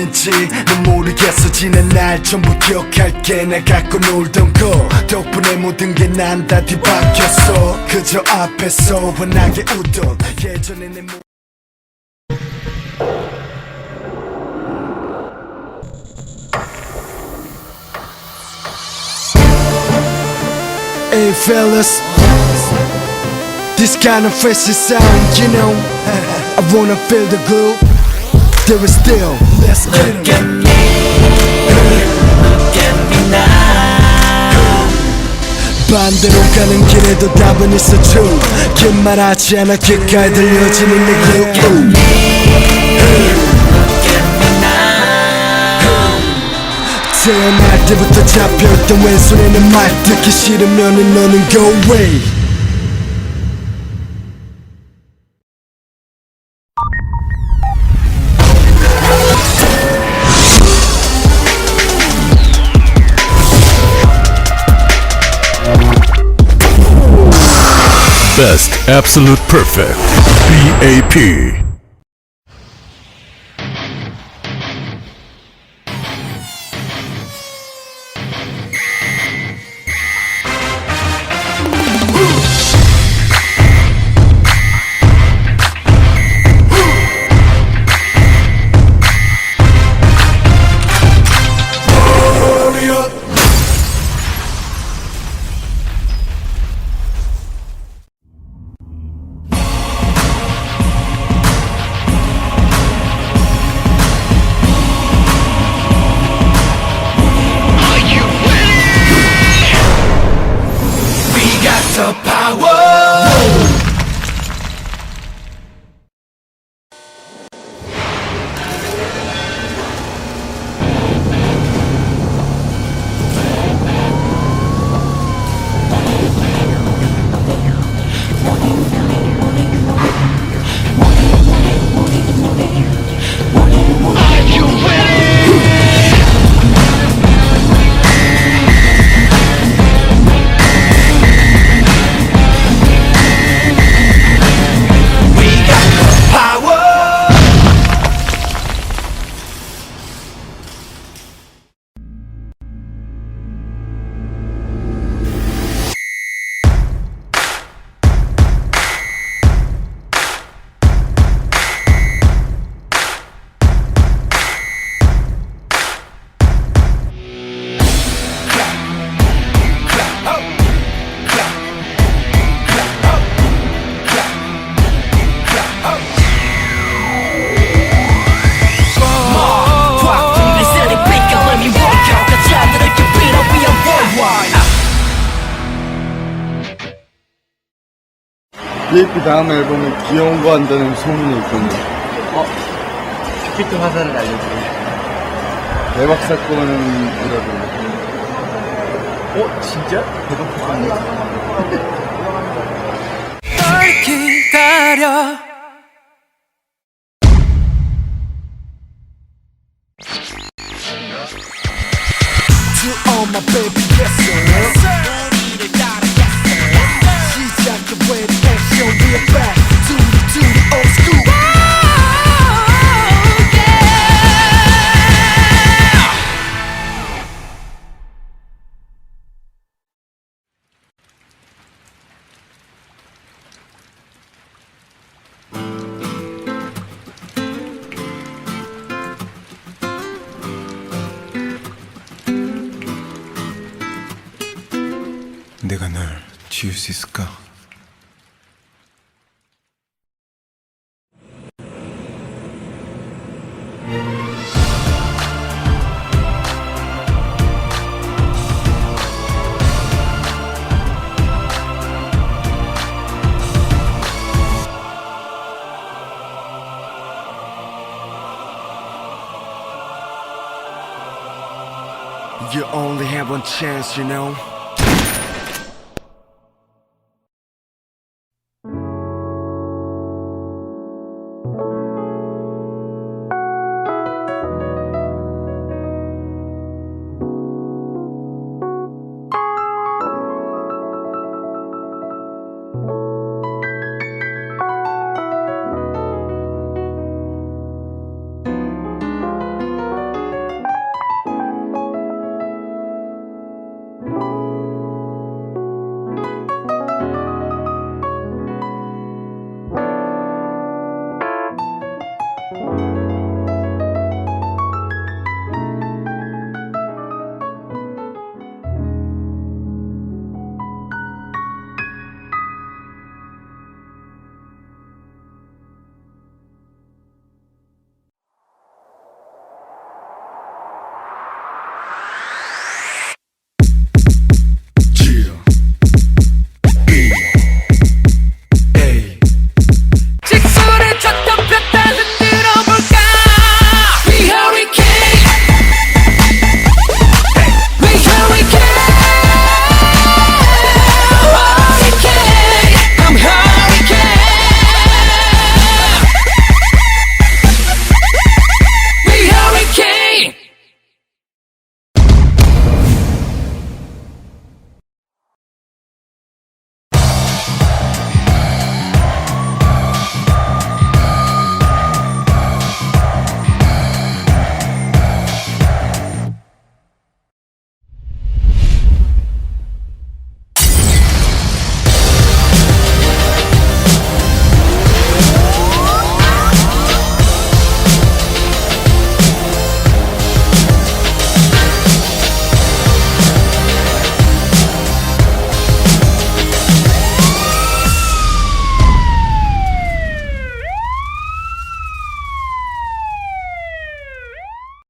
있는지 난 모르겠어. 지난 날 전부 기억할게. 날 갖고 놀던 거 덕분에 모든 게 난 다 뒤바뀌었어. 그저 앞에서 환하게 웃던 예전의 내 모습. Hey fellas, this kind of fresh sound, you know. I wanna feel the groove. There is still, let's get it. Look at me, look at me now. 반대로 가는 길에도 답은 있어 true. 긴 말하지 않아 귓가에 들려지는 내 groove. Look at me, look at me now. 태어날 때부터 잡혀있던 왼손에는 말 듣기 싫으면은 너는 go away. Best Absolute Perfect B.A.P. The power. B.A.P 다음 앨범에 귀여운 거 한다는 소문이 있던데. 빅히트 화살을 알려주고. 대박사건이라고. 진짜? 대박사건. 널 기다려. To all my baby, yes sir. 우리를 따라갔어. 시작은 왜 액션 we're back to the old school. 내가 널 지울 수 있을까? You only have one chance, you know.